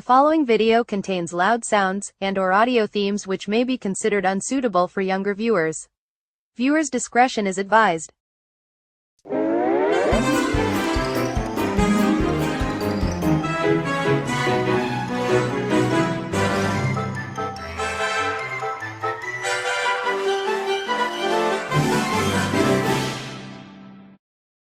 The following video contains loud sounds and/or audio themes which may be considered unsuitable for younger viewers. Viewers' discretion is advised.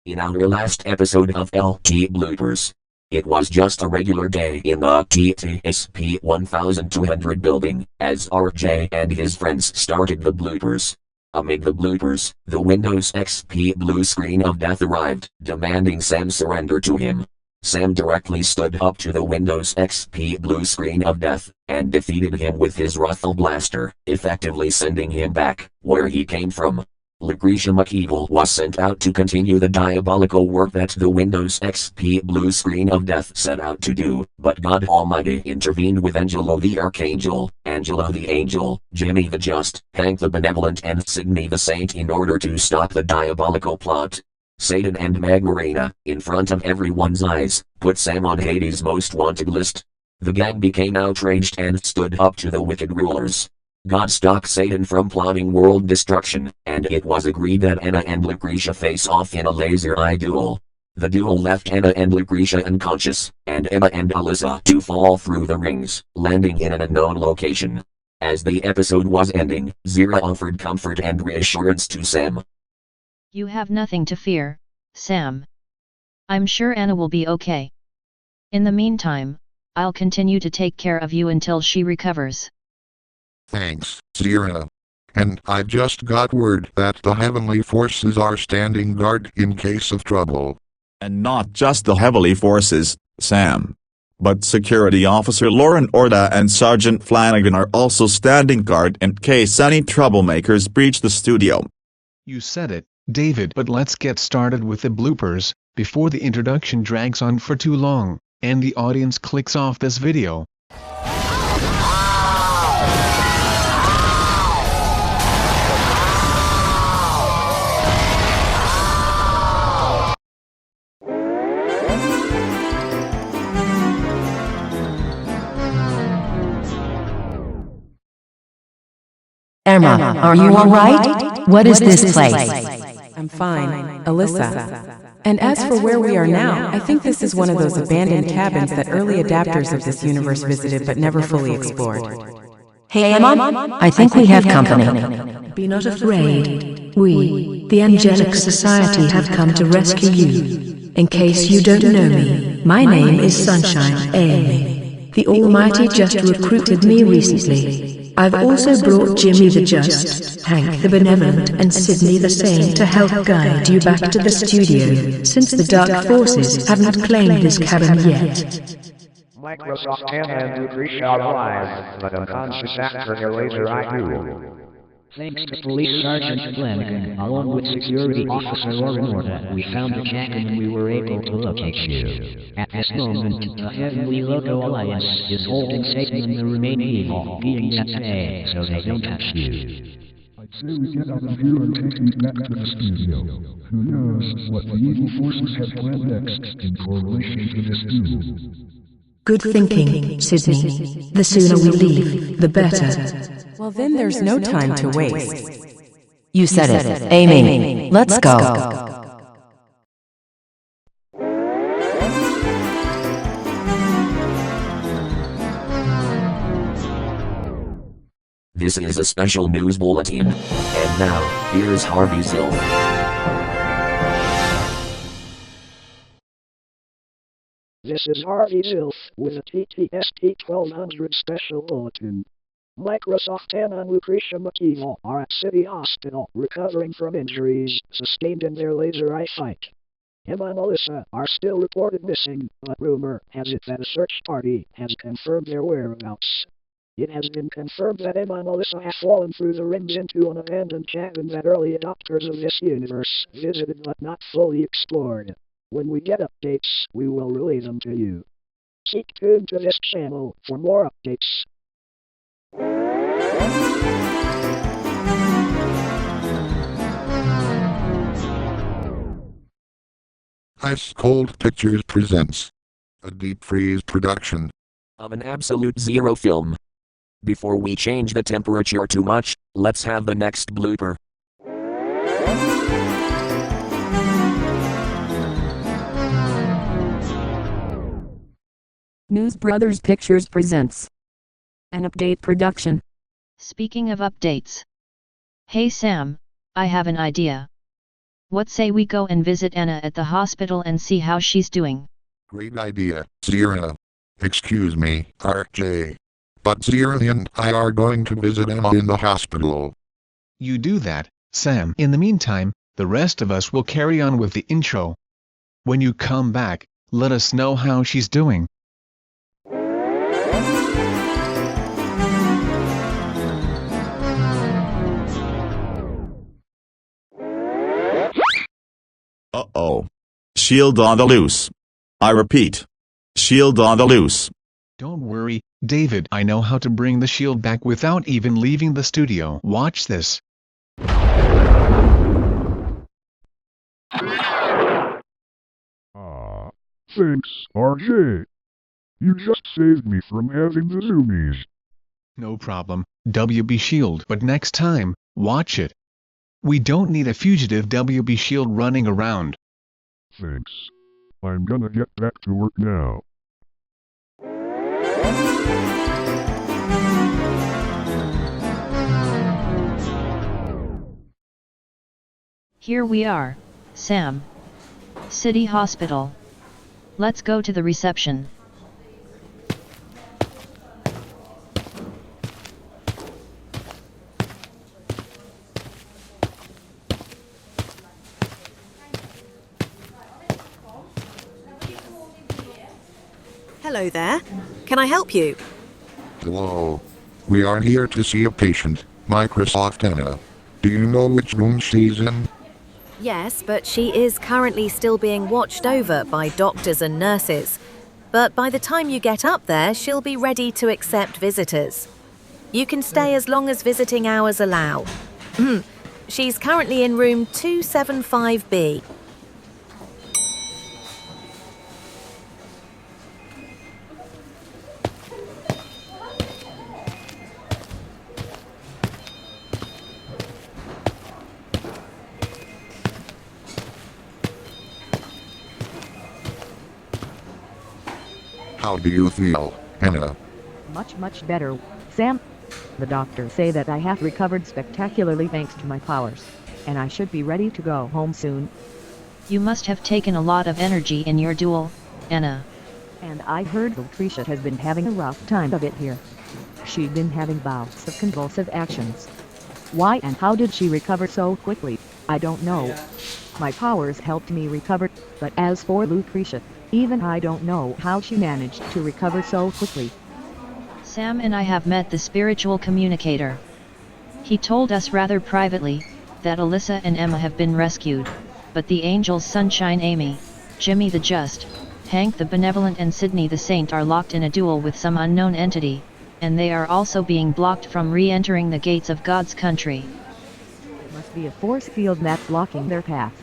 In our last episode of LT Bloopers, it was just a regular day in the TTS P1200 building, as RJ and his friends started the bloopers. Amid the bloopers, the Windows XP blue screen of death arrived, demanding Sam surrender to him. Sam directly stood up to the Windows XP blue screen of death, and defeated him with his Ruffle Blaster, effectively sending him back, where he came from. Lucretia McEvil was sent out to continue the diabolical work that the Windows XP blue screen of death set out to do, but God Almighty intervened with Angelo the Archangel, Angela the Angel, Jimmy the Just, Hank the Benevolent and Sydney the Saint in order to stop the diabolical plot. Satan and Magmarina, in front of everyone's eyes, put Sam on Hades' most wanted list. The gang became outraged and stood up to the wicked rulers. God stopped Satan from plotting world destruction, and it was agreed that Anna and Lucretia face off in a laser eye duel. The duel left Anna and Lucretia unconscious, and Emma and Alyssa to fall through the rings, landing in an unknown location. As the episode was ending, Zira offered comfort and reassurance to Sam. You have nothing to fear, Sam. I'm sure Anna will be okay. In the meantime, I'll continue to take care of you until she recovers. Thanks, Zira. And I've just got word that the heavenly forces are standing guard in case of trouble. And not just the heavenly forces, Sam. But Security Officer Lauren Orta and Sergeant Flanagan are also standing guard in case any troublemakers breach the studio. You said it, David. But let's get started with the bloopers, before the introduction drags on for too long, and the audience clicks off this video. Emma, are you alright? What is this place? I'm fine, Alyssa. And as for where we are now, I think this is one of those abandoned cabins that early adapters of this universe visited but never fully explored. Hey Emma, I think we have company. Be not afraid. We, the Angelic Society, have come to rescue you. In case you don't know me, my name is Sunshine Amy. The Almighty just recruited me recently. I've also brought Jimmy the Just, Hank the Benevolent and Sydney the Saint to help guide you back to the studio, since the Dark Forces haven't claimed this cabin yet. Microsoft Anna and Lucretia are alive, but unconscious after their laser eye duel. Thanks to Police Sergeant Flanagan, along with Security Officer Lauren Orta, we found the cabin and we were able to locate you. At this moment, the Heavenly Logo Alliance is holding Satan and the remaining evil beings at bay, so they don't touch you. I'd say we get out of here and take you back to the studio. Who knows what the evil forces have planned next in correlation to this duel. Good thinking, Sydney. The sooner we leave, the better. Well then there's no time to waste. You said it, Amy. Let's go. This is a special news bulletin. And now, here's Harvey Zilf. This is Harvey Zilf with a TTS P1200 special bulletin. Microsoft Anna and Lucretia McEvil are at City Hospital recovering from injuries sustained in their laser eye fight. Emma and Alyssa are still reported missing, but rumor has it that a search party has confirmed their whereabouts. It has been confirmed that Emma and Alyssa have fallen through the rings into an abandoned cabin that early adopters of this universe visited but not fully explored. When we get updates, we will relay them to you. Keep tuned to this channel for more updates. Ice Cold Pictures presents a Deep Freeze production. of an absolute zero film. Before we change the temperature too much, let's have the next blooper. News Brothers Pictures presents an update production. Speaking of updates. Hey Sam, I have an idea. What say we go and visit Anna at the hospital and see how she's doing? Great idea, Zira. Excuse me, RJ. But Zira and I are going to visit Emma in the hospital. You do that, Sam. In the meantime, the rest of us will carry on with the intro. When you come back, let us know how she's doing. Uh-oh. Shield on the loose. I repeat. Shield on the loose. Don't worry, David. I know how to bring the shield back without even leaving the studio. Watch this. Thanks, RJ. You just saved me from having the zoomies. No problem, WB Shield. But next time, watch it. We don't need a fugitive WB Shield running around. Thanks. I'm gonna get back to work now. Here we are, Sam. City Hospital. Let's go to the reception. Hello there. Can I help you? Hello. We are here to see a patient, Microsoft Anna. Do you know which room she's in? Yes, but she is currently still being watched over by doctors and nurses. But by the time you get up there, she'll be ready to accept visitors. You can stay as long as visiting hours allow. She's currently in room 275B. How do you feel, Anna? Much better, Sam. The doctors say that I have recovered spectacularly thanks to my powers, and I should be ready to go home soon. You must have taken a lot of energy in your duel, Anna. And I heard Lucretia has been having a rough time of it here. She'd been having bouts of convulsive actions. Why and how did she recover so quickly? I don't know. My powers helped me recover, but as for Lucretia, even I don't know how she managed to recover so quickly. Sam and I have met the spiritual communicator. He told us rather privately that Alyssa and Emma have been rescued, but the angels Sunshine Amy, Jimmy the Just, Hank the Benevolent and Sydney the Saint are locked in a duel with some unknown entity, and they are also being blocked from re-entering the gates of God's country. It must be a force field that's blocking their path.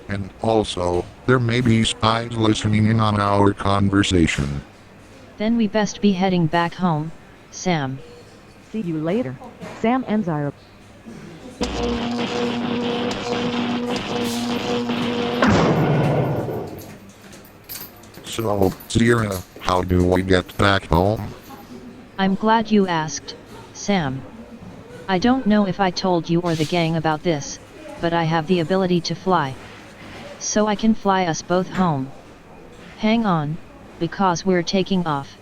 And also, there may be spies listening in on our conversation. Then we best be heading back home, Sam. See you later, Sam and Zyra. So, Zira, how do we get back home? I'm glad you asked, Sam. I don't know if I told you or the gang about this, but I have the ability to fly. So I can fly us both home. Hang on, because we're taking off.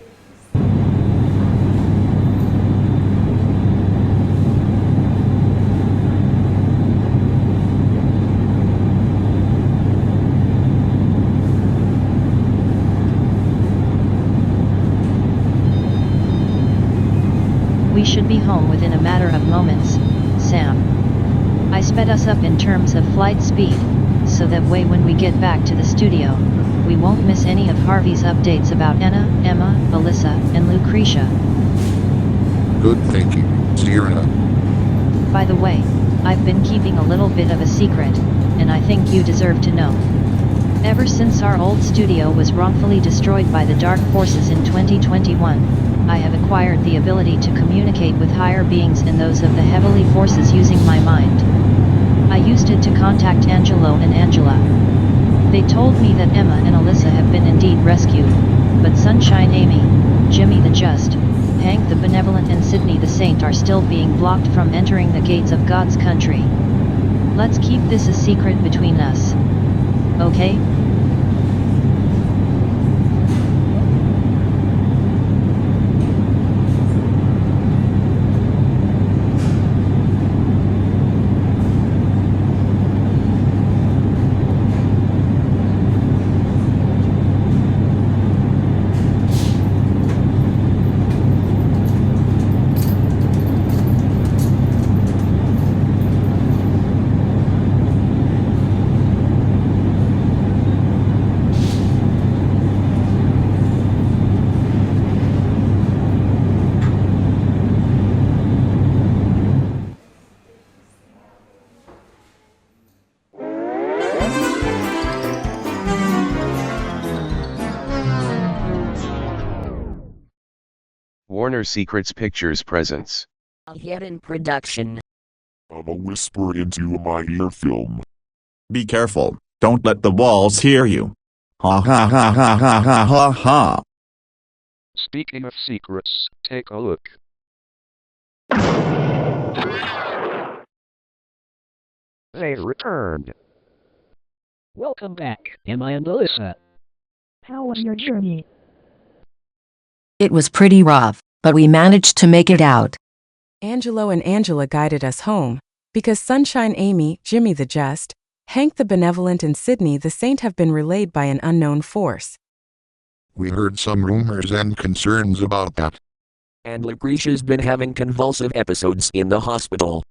We should be home within a matter of moments, Sam. I sped us up in terms of flight speed, so that way when we get back to the studio, we won't miss any of Harvey's updates about Anna, Emma, Alyssa, and Lucretia. Good thinking, Zira. By the way, I've been keeping a little bit of a secret, and I think you deserve to know. Ever since our old studio was wrongfully destroyed by the dark forces in 2021, I have acquired the ability to communicate with higher beings and those of the heavenly forces using my mind. I used it to contact Angelo and Angela. They told me that Emma and Alyssa have been indeed rescued, but Sunshine Amy, Jimmy the Just, Hank the Benevolent and Sydney the Saint are still being blocked from entering the gates of God's country. Let's keep this a secret between us. Okay? Warner Secrets Pictures presents A hidden production. I'm a whisper into my ear film. Be careful, don't let the walls hear you. Ha ha ha ha ha ha ha ha. Speaking of secrets, take a look. They returned. Welcome back, Emma and Alyssa. How was your journey? It was pretty rough, but we managed to make it out. Angelo and Angela guided us home, because Sunshine Amy, Jimmy the Just, Hank the Benevolent and Sydney the Saint have been relayed by an unknown force. We heard some rumors and concerns about that. And Lucretia's been having convulsive episodes in the hospital.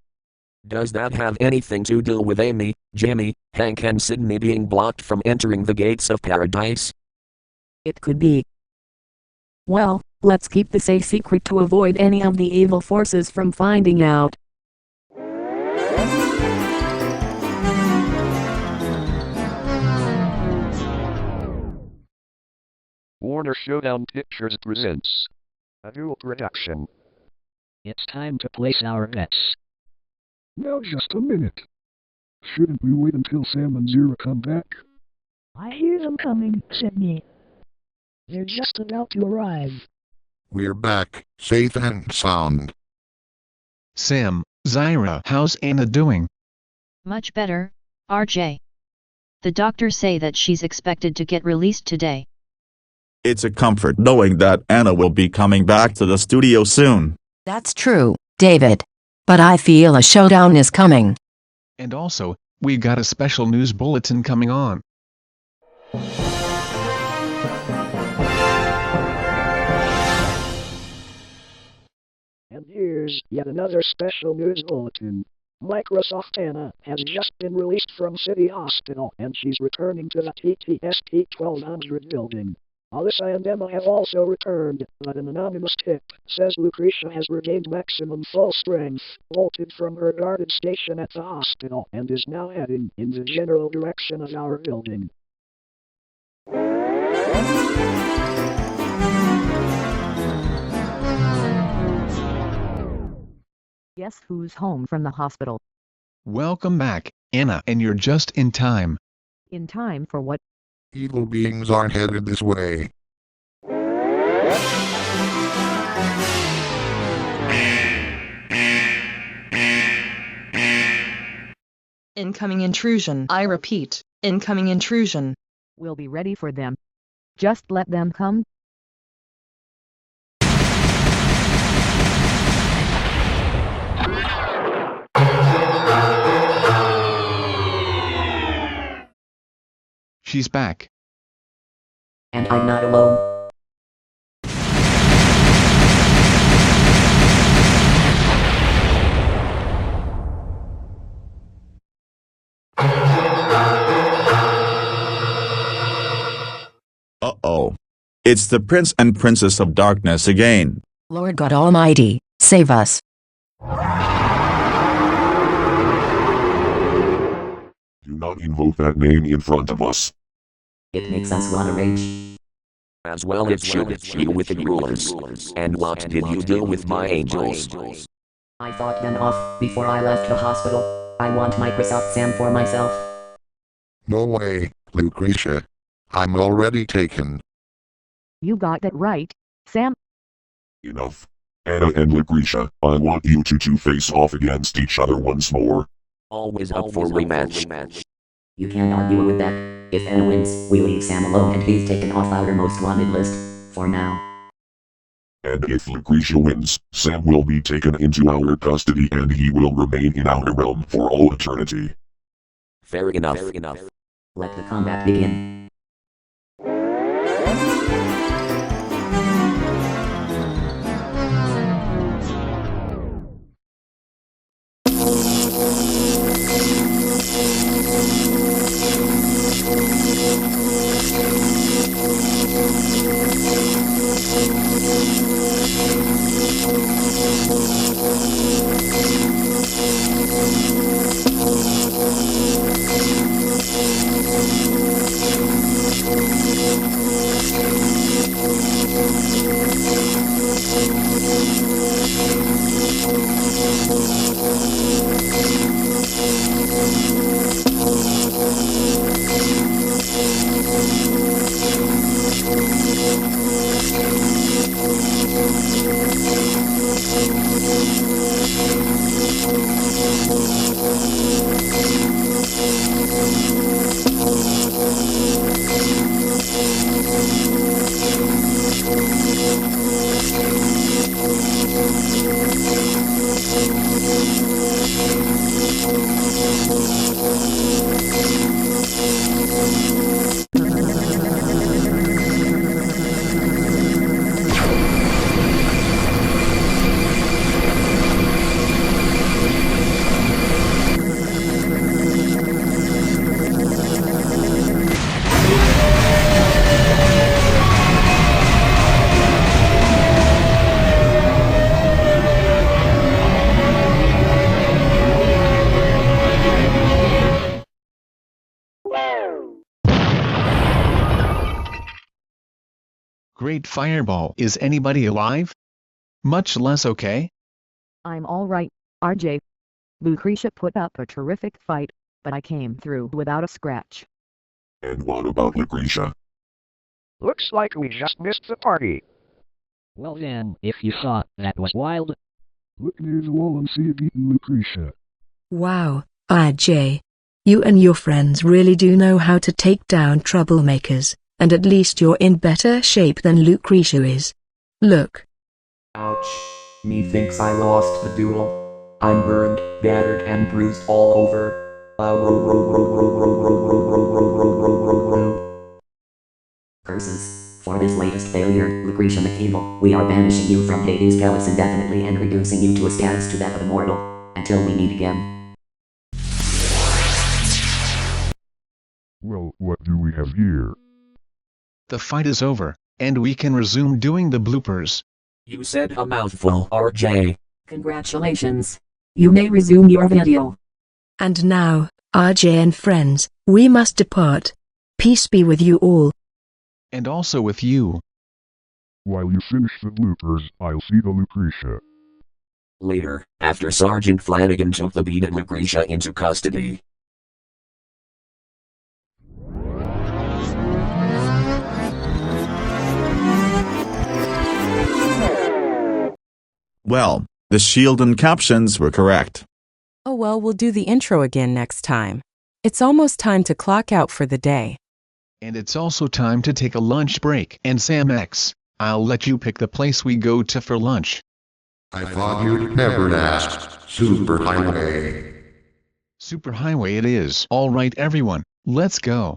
Does that have anything to do with Amy, Jimmy, Hank and Sydney being blocked from entering the gates of paradise? It could be. Well, let's keep this a secret to avoid any of the evil forces from finding out. Warner Showdown Pictures presents a dual production. It's time to place our bets. Now just a minute. Shouldn't we wait until Sam and Zira come back? I hear them coming, Sydney. They're just about to arrive. We're back, safe and sound. Sam, Zyra, how's Anna doing? Much better, RJ. The doctors say that she's expected to get released today. It's a comfort knowing that Anna will be coming back to the studio soon. That's true, David. But I feel a showdown is coming. And also, we got a special news bulletin coming on. And here's yet another special news bulletin. Microsoft Anna has just been released from City Hospital and she's returning to the TTS P1200 building. Alyssa and Emma have also returned, but an anonymous tip says Lucretia has regained maximum full strength, bolted from her guarded station at the hospital, and is now heading in the general direction of our building. Guess who's home from the hospital? Welcome back, Anna, and you're just in time. In time for what? Evil beings are headed this way. Incoming intrusion. I repeat, incoming intrusion. We'll be ready for them. Just let them come. She's back. And I'm not alone. Uh-oh. It's the Prince and Princess of Darkness again. Lord God Almighty, save us. Do not invoke that name in front of us. It makes us wanna rage. As well it should, you with the rulers. And what did you do with my angels? I fought them off before I left the hospital. I want Microsoft Sam for myself. No way, Lucretia. I'm already taken. You got that right, Sam. Enough. Anna and Lucretia, I want you two to face off against each other once more. Always up for rematch. You can't argue with that. If Anna wins, we leave Sam alone and he's taken off our most wanted list. For now. And if Lucretia wins, Sam will be taken into our custody and he will remain in our realm for all eternity. Fair enough. Let the combat begin. Great fireball. Is anybody alive? Much less okay? I'm alright, RJ. Lucretia put up a terrific fight, but I came through without a scratch. And what about Lucretia? Looks like we just missed the party. Well then, if you thought that was wild, look near the wall and see it eating Lucretia. Wow, RJ. You and your friends really do know how to take down troublemakers, and at least you're in better shape than Lucretia is. Look. Ouch. Methinks I lost the duel. I'm burned, battered and bruised all over. Curses. For this latest failure, Lucretia McEvil, we are banishing you from Hades Palace indefinitely and reducing you to a status to that of immortal. Until we meet again. Well, what do we have here? The fight is over, and we can resume doing the bloopers. You said a mouthful, RJ. Congratulations. You may resume your video. And now, RJ and friends, we must depart. Peace be with you all. And also with you. While you finish the bloopers, I'll see the Lucretia. Later, after Sergeant Flanagan took the beaten Lucretia into custody. Well, the shield and captions were correct. Oh well, we'll do the intro again next time. It's almost time to clock out for the day. And it's also time to take a lunch break. And Sam X, I'll let you pick the place we go to for lunch. I thought you'd never ask. Superhighway. Superhighway it is. Alright everyone, let's go.